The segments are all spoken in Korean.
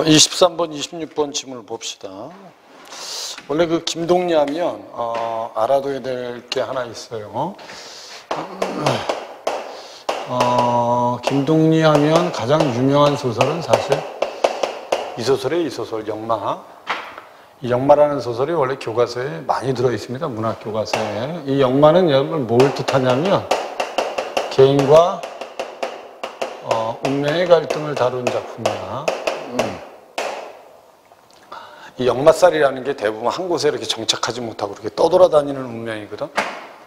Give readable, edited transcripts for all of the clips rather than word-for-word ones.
23번, 26번 지문을 봅시다. 원래 그 김동리 하면 알아둬야 될 게 하나 있어요. 김동리 하면 가장 유명한 소설은 사실 이 소설이에요. 이 소설 영마. 이 영마라는 소설이 원래 교과서에 많이 들어있습니다. 문학 교과서에. 이 영마는 여러분 뭘 뜻하냐면 개인과 운명의 갈등을 다룬 작품이야. 이 역마살이라는 게 대부분 한 곳에 이렇게 정착하지 못하고 이렇게 떠돌아다니는 운명이거든.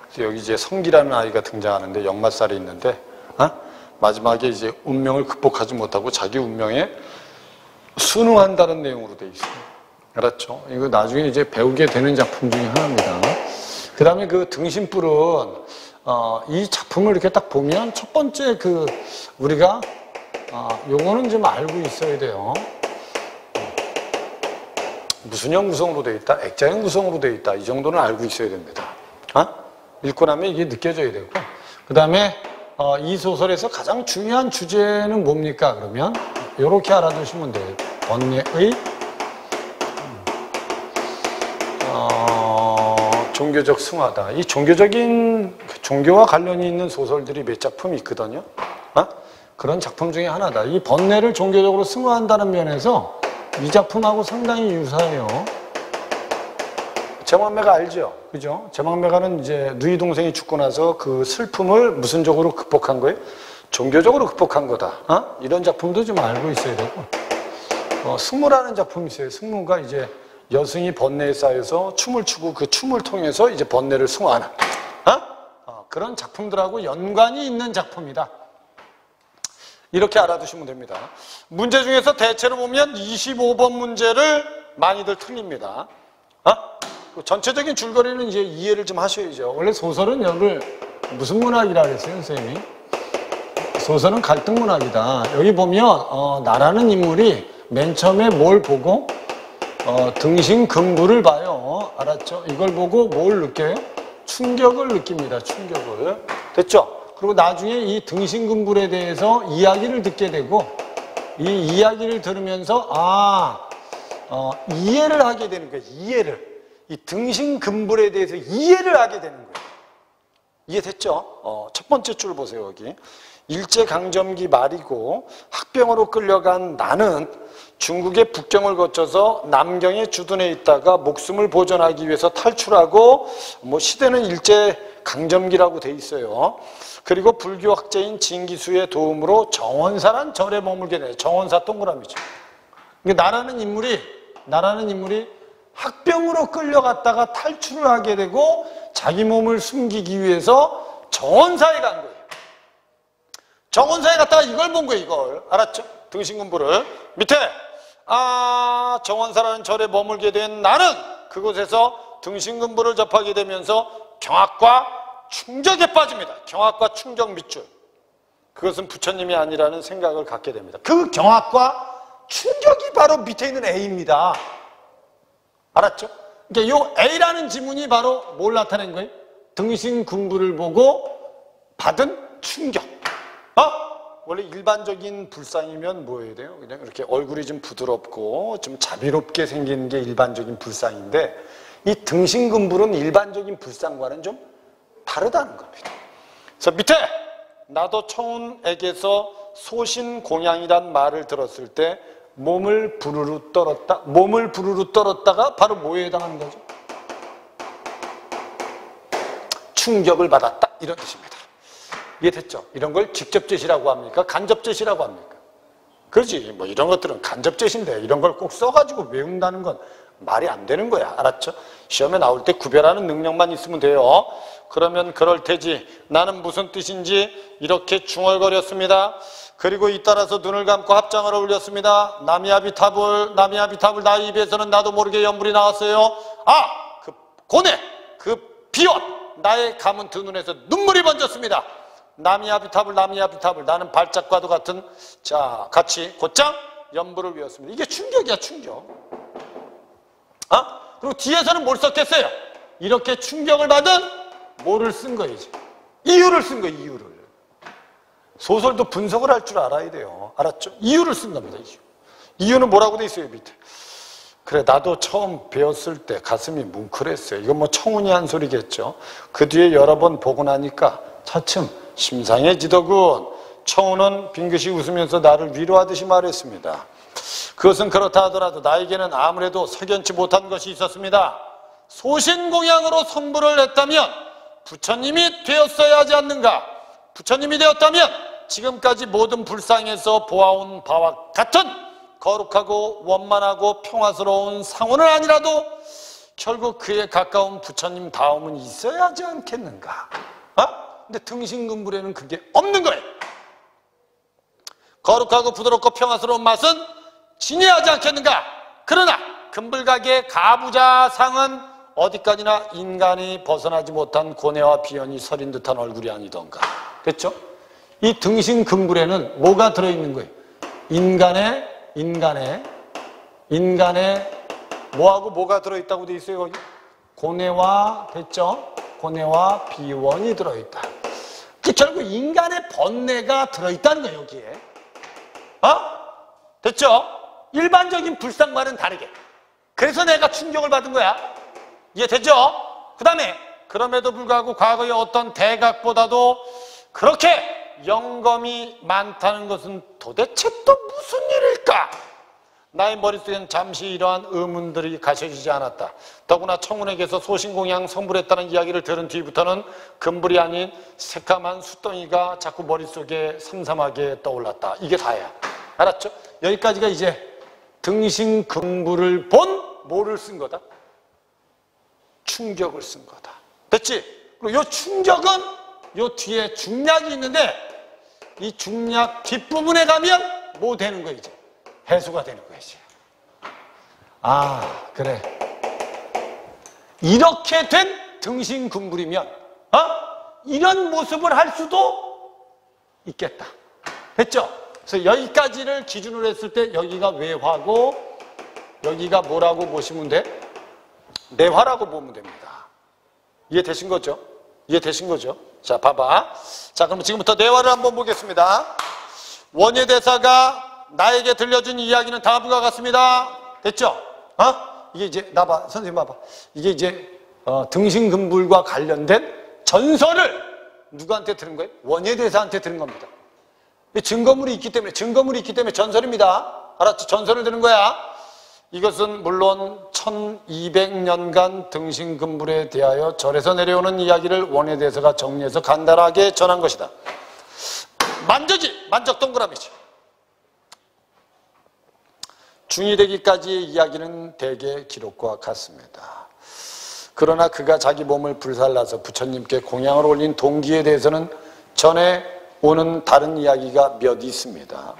그래서 여기 이제 성기라는 아이가 등장하는데 역마살이 있는데, 마지막에 이제 운명을 극복하지 못하고 자기 운명에 순응한다는 내용으로 돼 있어요. 알았죠? 이거 나중에 이제 배우게 되는 작품 중에 하나입니다. 그 다음에 그 등신불은, 이 작품을 이렇게 딱 보면 첫 번째 우리가, 요거는 좀 알고 있어야 돼요. 무슨형 구성으로 되어 있다? 액자형 구성으로 되어 있다. 이 정도는 알고 있어야 됩니다. 읽고 나면 이게 느껴져야 되고. 그 다음에 이 소설에서 가장 중요한 주제는 뭡니까? 그러면 이렇게 알아두시면 돼요. 번뇌의 종교적 승화다. 이 종교와 관련이 있는 소설들이 몇 작품이 있거든요. 그런 작품 중에 하나다. 이 번뇌를 종교적으로 승화한다는 면에서 이 작품하고 상당히 유사해요. 제망매가 알죠? 그죠? 제망매가는 이제 누이 동생이 죽고 나서 그 슬픔을 무슨 쪽으로 극복한 거예요? 종교적으로 극복한 거다. 이런 작품도 좀 알고 있어야 되고. 승무라는 작품이 있어요. 승무가 이제 여승이 번뇌에 쌓여서 춤을 추고 그 춤을 통해서 이제 번뇌를 승화하는. 그런 작품들하고 연관이 있는 작품이다. 이렇게 알아두시면 됩니다. 문제 중에서 대체로 보면 25번 문제를 많이들 틀립니다. 전체적인 줄거리는 이제 이해를 좀 하셔야죠. 원래 소설은 여러분 무슨 문학이라 그랬어요, 선생님이? 소설은 갈등 문학이다. 여기 보면 나라는 인물이 맨 처음에 뭘 보고 등신금부를 봐요. 알았죠? 이걸 보고 뭘 느껴요? 충격을 느낍니다. 충격을. 됐죠? 그리고 나중에 이 등신금불에 대해서 이야기를 듣게 되고 이 이야기를 들으면서 이해를 하게 되는 거예요. 이해를. 이 등신금불에 대해서 이해를 하게 되는 거예요. 이해됐죠? 첫 번째 줄 보세요. 여기. 일제강점기 말이고 학병으로 끌려간 나는 중국의 북경을 거쳐서 남경에 주둔해 있다가 목숨을 보존하기 위해서 탈출하고 시대는 일제강점기라고 돼 있어요. 그리고 불교 학자인 진기수의 도움으로 정원사란 절에 머물게 돼요. 정원사 동그라미죠. 나라는 인물이 학병으로 끌려갔다가 탈출을 하게 되고 자기 몸을 숨기기 위해서 정원사에 간 거예요. 정원사에 갔다가 이걸 본 거예요. 이걸. 알았죠? 등신금부를. 밑에 정원사라는 절에 머물게 된 나는 그곳에서 등신금부를 접하게 되면서 경악과 충격에 빠집니다. 경악과 충격 밑줄. 그것은 부처님이 아니라는 생각을 갖게 됩니다. 그 경악과 충격이 바로 밑에 있는 A입니다. 알았죠? 그러니까 이 A라는 지문이 바로 뭘 나타낸 거예요? 등신금부를 보고 받은 충격. 원래 일반적인 불상이면 뭐 해야 돼요? 그냥 이렇게 얼굴이 좀 부드럽고 좀 자비롭게 생기는 게 일반적인 불상인데 이 등신금불은 일반적인 불상과는 좀 다르다는 겁니다. 그래서 밑에 나도 청운에게서 소신공양이란 말을 들었을 때 몸을 부르르 떨었다가 바로 뭐에 해당하는 거죠? 충격을 받았다 이런 뜻입니다. 이해됐죠? 이런 걸 직접제시라고 합니까? 간접제시라고 합니까? 그렇지. 이런 것들은 간접제시인데 이런 걸 꼭 써가지고 외운다는 건 말이 안 되는 거야. 알았죠? 시험에 나올 때 구별하는 능력만 있으면 돼요. 그러면 그럴 테지. 나는 무슨 뜻인지 이렇게 중얼거렸습니다. 그리고 잇따라서 눈을 감고 합장을 올렸습니다. 나미아비탑을 나의 입에서는 나도 모르게 연불이 나왔어요. 그 고뇌, 그 비옷, 나의 감은 두 눈에서 눈물이 번졌습니다. 나미아비탑을 나는 발작과도 같은 같이 곧장 연불을 외웠습니다. 이게 충격이야, 충격. 그리고 뒤에서는 뭘 썼겠어요? 이렇게 충격을 받은 뭐를 쓴 거예요? 이유를 쓴 거예요, 이유를. 소설도 분석을 할 줄 알아야 돼요. 알았죠? 이유를 쓴 겁니다, 이유. 이유는 뭐라고 돼 있어요, 밑에. 그래, 나도 처음 배웠을 때 가슴이 뭉클했어요. 이건 뭐 청운이 한 소리겠죠. 그 뒤에 여러 번 보고 나니까 차츰 심상해지더군. 청운은 빙긋이 웃으면서 나를 위로하듯이 말했습니다. 그것은 그렇다 하더라도 나에게는 아무래도 석연치 못한 것이 있었습니다. 소신공양으로 성불을 했다면 부처님이 되었어야 하지 않는가? 부처님이 되었다면 지금까지 모든 불상에서 보아온 바와 같은 거룩하고 원만하고 평화스러운 상호는 아니라도 결국 그에 가까운 부처님 다음은 있어야 하지 않겠는가? 근데 등신금불에는 그게 없는 거예요. 거룩하고 부드럽고 평화스러운 맛은 진해하지 않겠는가? 그러나 금불가게의 가부좌상은 어디까지나 인간이 벗어나지 못한 고뇌와 비연이 서린 듯한 얼굴이 아니던가. 됐죠? 이 등신금불에는 뭐가 들어있는 거예요? 인간의 뭐하고 뭐가 들어있다고 돼 있어요, 거기? 고뇌와, 됐죠? 고뇌와 비원이 들어있다. 결국 인간의 번뇌가 들어있다는 거예요, 여기에. 됐죠? 일반적인 불상과는 다르게. 그래서 내가 충격을 받은 거야. 이해되죠? 그 다음에 그럼에도 불구하고 과거의 어떤 대각보다도 그렇게 영검이 많다는 것은 도대체 또 무슨 일일까? 나의 머릿속에는 잠시 이러한 의문들이 가셔지지 않았다. 더구나 청운에게서 소신공양 성불했다는 이야기를 들은 뒤부터는 금불이 아닌 새까만 숫덩이가 자꾸 머릿속에 삼삼하게 떠올랐다. 이게 다야. 알았죠? 여기까지가 이제 등신금불을 본 뭐를 쓴 거다? 충격을 쓴 거다. 됐지? 그리고 이 충격은 이 뒤에 중략이 있는데 이 중략 뒷부분에 가면 뭐 되는 거야, 이제? 해소가 되는 거야, 이제. 그래. 이렇게 된 등신금불이면 이런 모습을 할 수도 있겠다. 됐죠? 그래서 여기까지를 기준으로 했을 때 여기가 외화고 여기가 뭐라고 보시면 돼? 내화라고 보면 됩니다. 이해되신 거죠? 이해되신 거죠? 자, 봐봐. 자, 그럼 지금부터 내화를 한번 보겠습니다. 원예대사가 나에게 들려준 이야기는 다음과 같습니다. 됐죠? 이게 이제, 나봐. 선생님 봐봐. 이게 이제, 등신금불과 관련된 전설을 누구한테 들은 거예요? 원예대사한테 들은 겁니다. 증거물이 있기 때문에 전설입니다. 알았죠? 전설을 들은 거야. 이것은 물론 1200년간 등신금불에 대하여 절에서 내려오는 이야기를 원예대사가 정리해서 간단하게 전한 것이다. 만적 동그라미죠. 중이 되기까지의 이야기는 대개 기록과 같습니다. 그러나 그가 자기 몸을 불살라서 부처님께 공양을 올린 동기에 대해서는 전에 오는 다른 이야기가 몇 있습니다.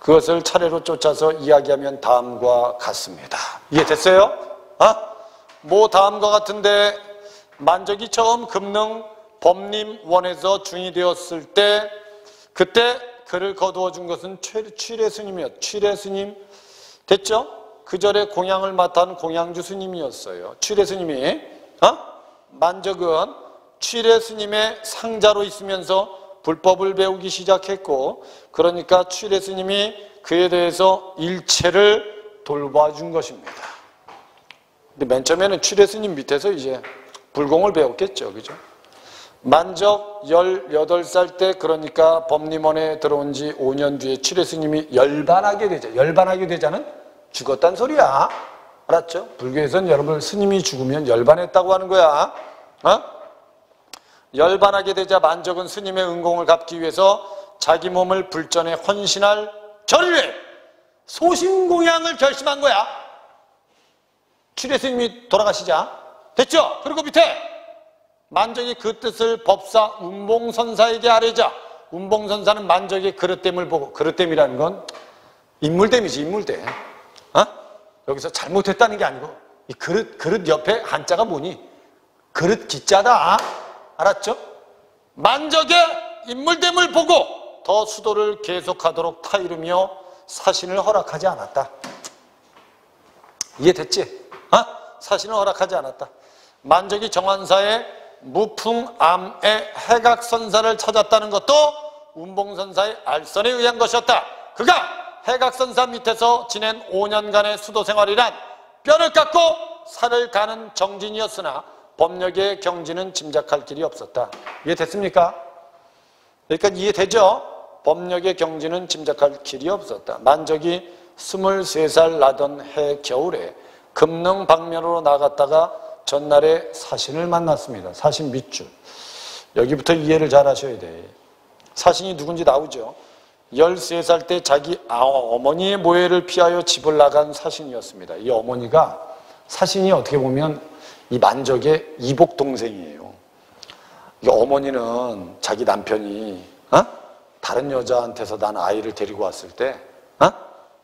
그것을 차례로 쫓아서 이야기하면 다음과 같습니다. 이해됐어요? 뭐 다음과 같은데 만적이 처음 금능 법림원에서 중이 되었을 때 그때 그를 거두어 준 것은 취례 스님이었죠. 취례 스님 됐죠? 그 절에 공양을 맡은 공양주 스님이었어요. 취례 스님이 만적은 취례 스님의 상자로 있으면서 불법을 배우기 시작했고 그러니까 취례 스님이 그에 대해서 일체를 돌봐준 것입니다. 근데 맨 처음에는 취례 스님 밑에서 이제 불공을 배웠겠죠. 그죠? 만적 18살 때 그러니까 법림원에 들어온 지 5년 뒤에 취례 스님이 열반하게 되죠. 열반하게 되자는 죽었단 소리야. 알았죠? 불교에서는 여러분 스님이 죽으면 열반했다고 하는 거야. 열반하게 되자 만적은 스님의 은공을 갚기 위해서 자기 몸을 불전에 헌신할 결례, 소신공양을 결심한 거야. 취례 스님이 돌아가시자. 됐죠? 그리고 밑에 만적이 그 뜻을 법사 운봉선사에게 아뢰자. 운봉선사는 만적의 그릇됨을 보고, 그릇됨이라는 건 인물됨이지, 인물됨. 여기서 잘못했다는 게 아니고 이 그릇 옆에 한자가 뭐니? 그릇 기자다. 알았죠? 만적의 인물됨을 보고 더 수도를 계속하도록 타이르며 사신을 허락하지 않았다. 이해됐지? 사신을 허락하지 않았다. 만적이 정환사의 무풍암의 해각선사를 찾았다는 것도 운봉선사의 알선에 의한 것이었다. 그가 해각선사 밑에서 지낸 5년간의 수도 생활이란 뼈를 깎고 살을 가는 정진이었으나 법력의 경지는 짐작할 길이 없었다. 이해됐습니까? 그러니까 이해되죠? 법력의 경지는 짐작할 길이 없었다. 만적이 23살 나던 해 겨울에 금능 방면으로 나갔다가 전날에 사신을 만났습니다. 사신 밑줄. 여기부터 이해를 잘 하셔야 돼. 사신이 누군지 나오죠. 13살 때 자기 어머니의 모해를 피하여 집을 나간 사신이었습니다. 이 어머니가, 사신이 어떻게 보면 이 만적의 이복 동생이에요. 이 어머니는 자기 남편이 다른 여자한테서 난 아이를 데리고 왔을 때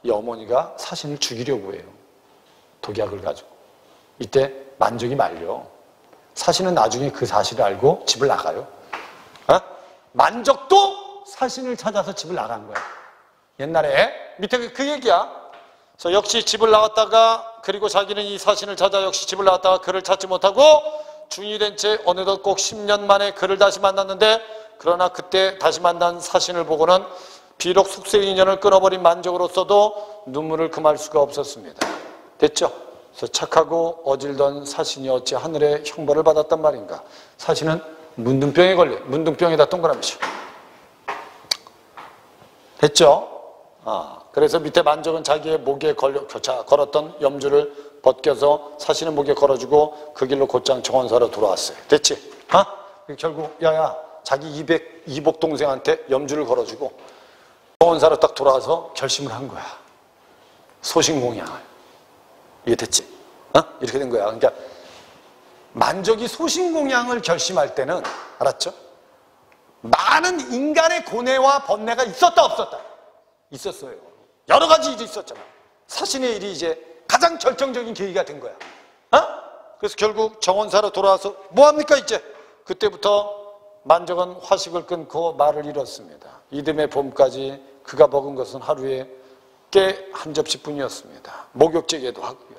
이 어머니가 사신을 죽이려고 해요. 독약을 가지고. 이때 만적이 말려. 사신은 나중에 그 사실을 알고 집을 나가요. 만적도 사신을 찾아서 집을 나간 거야. 옛날에 밑에 그 얘기야. 그래서 역시 집을 나갔다가, 그리고 자기는 이 사신을 찾아 역시 집을 나갔다가 그를 찾지 못하고 중이 된 채 어느덧 꼭 10년 만에 그를 다시 만났는데, 그러나 그때 다시 만난 사신을 보고는 비록 숙세 인연을 끊어버린 만적으로서도 눈물을 금할 수가 없었습니다. 됐죠? 그래서 착하고 어질던 사신이 어찌 하늘의 형벌을 받았단 말인가. 사신은 문둥병에 걸려. 문둥병에다 동그라미 쳐. 됐죠? 그래서 밑에 만적은 자기의 목에 걸었던 염주를 벗겨서 사신의 목에 걸어주고 그 길로 곧장 정원사로 돌아왔어요. 됐지? 결국 자기 이복 동생한테 염주를 걸어주고 정원사로 딱 돌아와서 결심을 한 거야. 소신공양을. 이해됐지? 이렇게 된 거야. 그러니까 만적이 소신공양을 결심할 때는, 알았죠? 많은 인간의 고뇌와 번뇌가 있었다 없었다? 있었어요. 여러 가지 일이 있었잖아. 사신의 일이 이제 가장 결정적인 계기가 된 거야. 그래서 결국 정원사로 돌아와서 뭐합니까 이제? 그때부터 만적은 화식을 끊고 말을 잃었습니다. 이듬해 봄까지 그가 먹은 것은 하루에 깨 한 접시뿐이었습니다. 목욕제기도 하고요.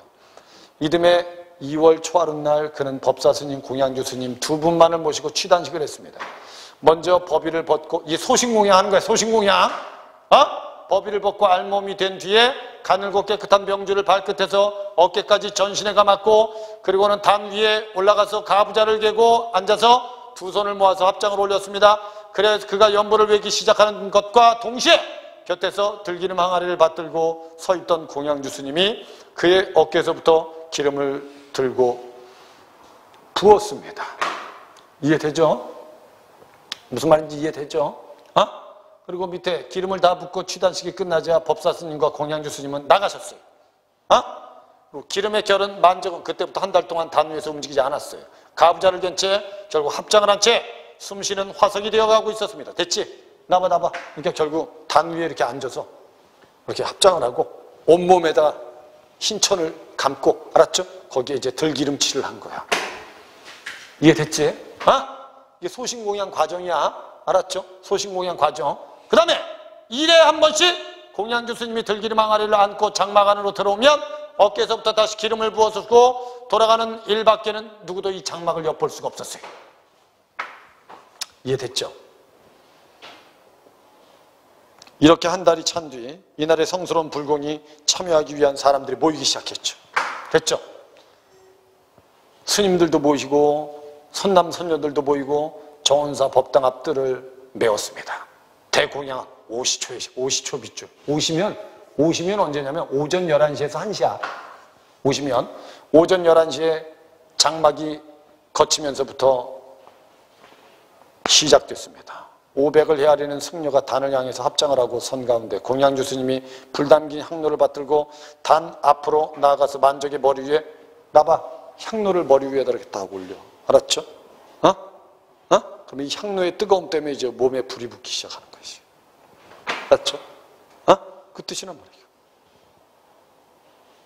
이듬해 2월 초하룻날 그는 법사 스님, 공양주 스님 두 분만을 모시고 취단식을 했습니다. 먼저 법의를 벗고, 이 소신공양 하는 거야. 소신공양. 법의를 벗고 알몸이 된 뒤에 가늘고 깨끗한 병주를 발끝에서 어깨까지 전신에 감았고, 그리고는 담 위에 올라가서 가부좌를 개고 앉아서 두 손을 모아서 합장을 올렸습니다. 그래서 그가 연보를 외기 시작하는 것과 동시에 곁에서 들기름 항아리를 받들고 서 있던 공양주 스님이 그의 어깨에서부터 기름을 들고 부었습니다. 이해되죠? 무슨 말인지 이해되죠? 그리고 밑에 기름을 다 붓고 취단식이 끝나자 법사 스님과 공양주 스님은 나가셨어요. 그리고 기름의 결은 만적은 그때부터 한 달 동안 단 위에서 움직이지 않았어요. 가부좌를 견 채 결국 합장을 한 채 숨쉬는 화석이 되어가고 있었습니다. 됐지? 나봐. 그러니까 결국 단 위에 이렇게 앉아서 이렇게 합장을 하고 온몸에다가 흰천을 감고, 알았죠? 거기에 이제 들기름칠을 한 거야. 이해됐지? 이게 소신공양 과정이야. 알았죠? 소신공양 과정. 그 다음에 1회 한 번씩 공양주 스님이 들기름 항아리를 안고 장막 안으로 들어오면 어깨에서부터 다시 기름을 부어주고 돌아가는 일 밖에는 누구도 이 장막을 엿볼 수가 없었어요. 이해됐죠? 이렇게 한 달이 찬 뒤 이날의 성스러운 불공이 참여하기 위한 사람들이 모이기 시작했죠. 됐죠? 스님들도 모이고 선남 선녀들도 모이고 정원사 법당 앞들을 메웠습니다. 대공양 50초 밑줄. 오시면 언제냐면 오전 11시에서 1시야. 오시면 오전 11시에 장막이 거치면서부터 시작됐습니다. 500을 헤아리는 승려가 단을 향해서 합장을 하고 선 가운데 공양주 스님이 불 담긴 향로를 받들고 단 앞으로 나아가서 만적의 머리 위에, 나봐, 향로를 머리 위에다 이렇게 딱 올려. 알았죠? 그럼 이 향로의 뜨거움 때문에 이제 몸에 불이 붙기 시작하는 것이죠. 알았죠? 그 뜻이란 말이에요.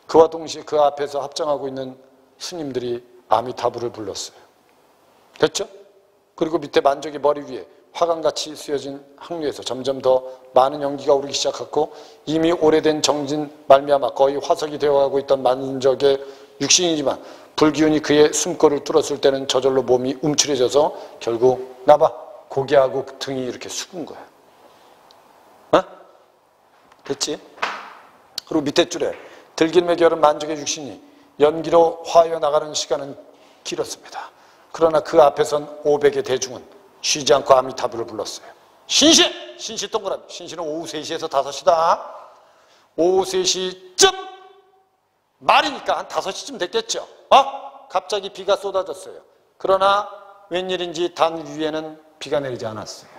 그와 동시에 그 앞에서 합장하고 있는 스님들이 아미타불을 불렀어요. 됐죠? 그리고 밑에 만적의 머리 위에 화강같이 쓰여진 항류에서 점점 더 많은 연기가 오르기 시작했고, 이미 오래된 정진 말미암아 거의 화석이 되어가고 있던 만적의 육신이지만 불기운이 그의 숨골을 뚫었을 때는 저절로 몸이 움츠려져서 결국 나봐, 고개하고 등이 이렇게 숙은 거야. 됐지? 그리고 밑에 줄에 들기름의 결은 만족의 육신이 연기로 화하여 나가는 시간은 길었습니다. 그러나 그 앞에선 500의 대중은 쉬지 않고 아미타불을 불렀어요. 신시 동그라미. 신시는 오후 3시에서 5시다. 오후 3시쯤 말이니까 한 5시쯤 됐겠죠. 갑자기 비가 쏟아졌어요. 그러나 웬일인지 단 위에는 비가 내리지 않았어요.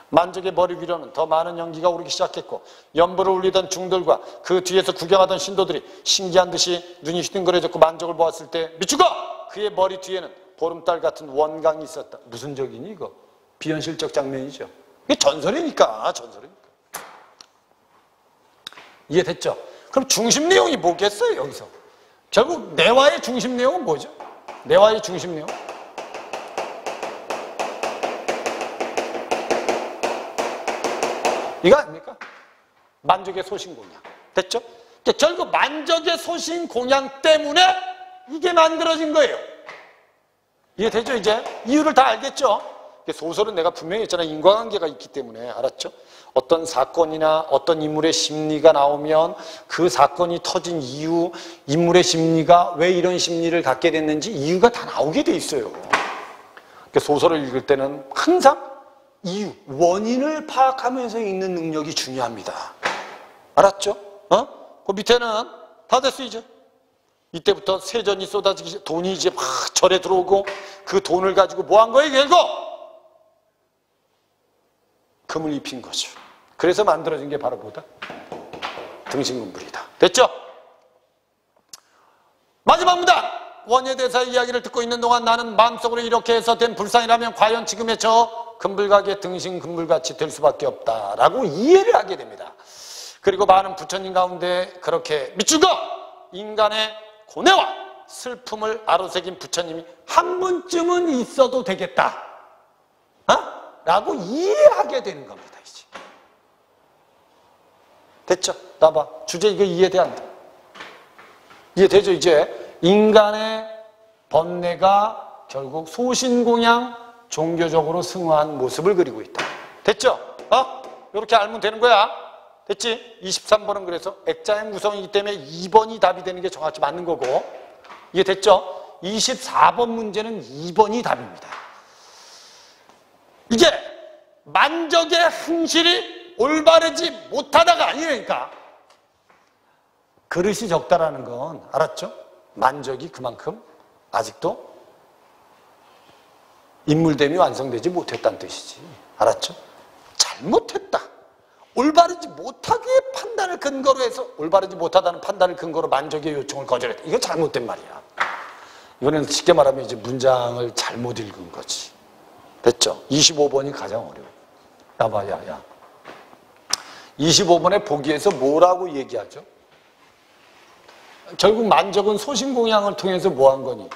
만족의 머리 위로는 더 많은 연기가 오르기 시작했고 연보를 울리던 중들과 그 뒤에서 구경하던 신도들이 신기한 듯이 눈이 휘둥그레졌고 만족을 보았을 때 미추가 그의 머리 뒤에는 보름달 같은 원강이 있었다. 무슨 적이니 이거? 비현실적 장면이죠. 이게 전설이니까. 이해됐죠? 그럼 중심 내용이 뭐겠어요 여기서? 결국 내화의 중심 내용은 뭐죠? 내화의 중심 내용? 이거 아닙니까? 만족의 소신공양. 됐죠? 결국 만족의 소신공양 때문에 이게 만들어진 거예요. 이해되죠 이제? 이유를 다 알겠죠? 소설은 내가 분명히 했잖아. 인과관계가 있기 때문에. 알았죠? 어떤 사건이나 어떤 인물의 심리가 나오면 그 사건이 터진 이유, 인물의 심리가 왜 이런 심리를 갖게 됐는지 이유가 다 나오게 돼 있어요. 소설을 읽을 때는 항상 이유, 원인을 파악하면서 읽는 능력이 중요합니다. 알았죠? 그 밑에는 다 됐어 이제. 이때부터 세전이 쏟아지기, 돈이 이제 막 절에 들어오고 그 돈을 가지고 뭐 한 거예요 결국? 금을 입힌 거죠. 그래서 만들어진 게 바로 뭐다? 등신금불이다. 됐죠? 마지막 문단! 원예대사의 이야기를 듣고 있는 동안 나는 마음속으로 이렇게 해서 된 불상이라면 과연 지금의 저 금불가게 등신금불같이 될 수밖에 없다라고 이해를 하게 됩니다. 그리고 많은 부처님 가운데 그렇게 미추고 인간의 고뇌와 슬픔을 아로새긴 부처님이 한 분쯤은 있어도 되겠다 라고 이해하게 되는 겁니다. 이제 됐죠? 나봐 주제 이거 이해돼 안 돼? 이해되죠? 이제 인간의 번뇌가 결국 소신공양 종교적으로 승화한 모습을 그리고 있다. 됐죠? 이렇게 알면 되는 거야. 됐지? 23번은 그래서 액자의 구성이기 때문에 2번이 답이 되는 게 정확히 맞는 거고. 이해됐죠? 24번 문제는 2번이 답입니다. 이게 만족의 행실이 올바르지 못하다가 아니라니까. 그릇이 적다라는 건 알았죠? 만족이 그만큼 아직도 인물됨이 완성되지 못했다는 뜻이지. 알았죠? 잘못했다. 올바르지 못하게 판단을 근거로 해서 올바르지 못하다는 판단을 근거로 만족의 요청을 거절했다. 이거 잘못된 말이야. 이거는 쉽게 말하면 이제 문장을 잘못 읽은 거지. 됐죠? 25번이 가장 어려워. 야봐, 야. 25번의 보기에서 뭐라고 얘기하죠? 결국 만족은 소신공양을 통해서 뭐 한 거니?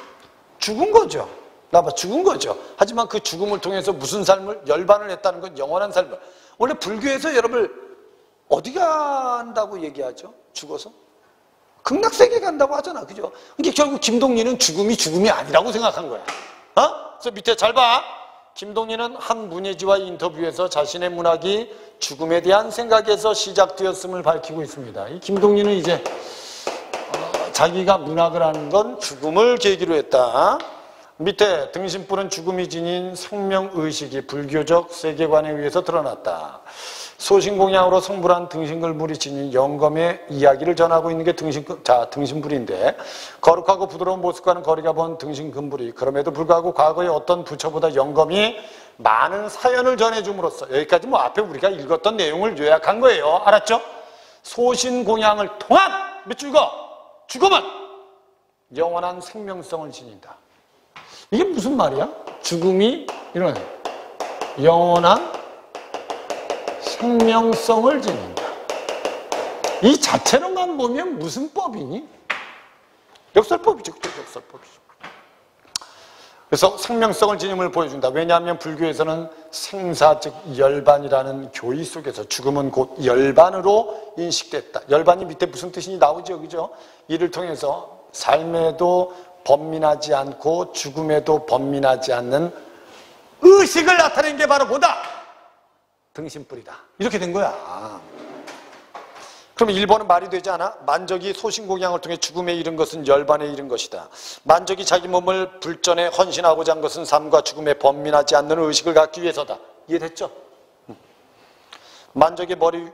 죽은 거죠. 나봐, 죽은 거죠. 하지만 그 죽음을 통해서 무슨 삶을? 열반을 했다는 건 영원한 삶을. 원래 불교에서 여러분 어디 간다고 얘기하죠? 죽어서? 극락세계 간다고 하잖아. 그죠? 근데 결국 김동리는 죽음이 아니라고 생각한 거야. 그래서 밑에 잘 봐. 김동리는 한 문예지와의 인터뷰에서 자신의 문학이 죽음에 대한 생각에서 시작되었음을 밝히고 있습니다. 이 김동리는 이제 자기가 문학을 하는 건 죽음을 계기로 했다. 밑에 등신불은 죽음이 지닌 생명의식이 불교적 세계관에 의해서 드러났다. 소신공양으로 성불한 등신글물이 지닌 영검의 이야기를 전하고 있는 게 등신불인데 거룩하고 부드러운 모습과는 거리가 먼 등신금불이 그럼에도 불구하고 과거에 어떤 부처보다 영검이 많은 사연을 전해줌으로써 여기까지 뭐 앞에 우리가 읽었던 내용을 요약한 거예요. 알았죠? 소신공양을 통한 몇 읽어? 죽음은 영원한 생명성을 지닌다. 이게 무슨 말이야? 죽음이 이런 영원한 생명성을 지닌다. 이 자체로만 보면 무슨 법이니? 역설법이죠. 역설법이죠. 그래서 생명성을 지님을 보여준다. 왜냐하면 불교에서는 생사 즉 열반이라는 교의 속에서 죽음은 곧 열반으로 인식됐다. 열반이 밑에 무슨 뜻이 나오죠, 그죠? 이를 통해서 삶에도 번민하지 않고 죽음에도 번민하지 않는 의식을 나타낸 게 바로 뭐다? 등신불이다. 이렇게 된 거야. 그럼 1번은 말이 되지 않아? 만적이 소신공양을 통해 죽음에 이른 것은 열반에 이른 것이다. 만적이 자기 몸을 불전에 헌신하고자 한 것은 삶과 죽음에 번민하지 않는 의식을 갖기 위해서다. 이해됐죠? 만적의 머리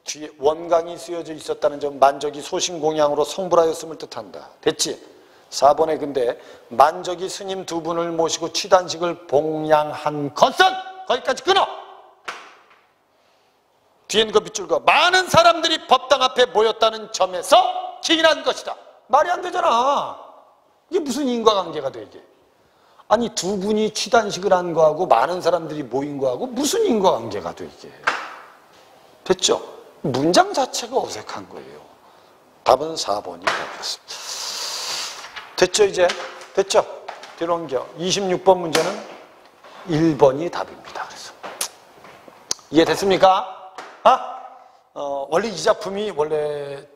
뒤에 원광이 쓰여져 있었다는 점, 만적이 소신공양으로 성불하였음을 뜻한다. 됐지? 4번에 근데 만적이 스님 두 분을 모시고 취단식을 봉양한 것은 거기까지 끊어. 뒤에 있는 그 밑줄과 많은 사람들이 법당 앞에 모였다는 점에서 기인한 것이다. 말이 안 되잖아. 이게 무슨 인과관계가 돼 이게. 아니 두 분이 취단식을 한 거하고 많은 사람들이 모인 거하고 무슨 인과관계가 돼 이게. 됐죠? 문장 자체가 어색한 거예요. 답은 4번이 답이었습니다. 됐죠 이제? 됐죠? 뒤로 옮겨. 26번 문제는 1번이 답입니다. 그래서 이해됐습니까? 원래 이 작품이 원래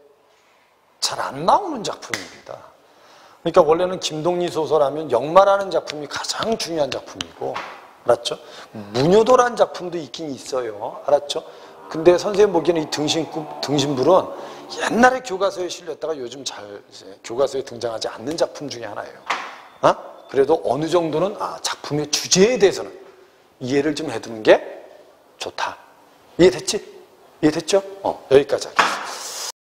잘 안 나오는 작품입니다. 그러니까 원래는 김동리 소설하면 역마라는 작품이 가장 중요한 작품이고, 알았죠? 무녀도라는 작품도 있긴 있어요. 알았죠? 근데 선생님 보기에는 이 등신불은 옛날에 교과서에 실렸다가 요즘 잘 교과서에 등장하지 않는 작품 중에 하나예요. 그래도 어느 정도는 작품의 주제에 대해서는 이해를 좀 해두는 게 좋다. 이해됐지? 이해됐죠? 여기까지 하겠습니다.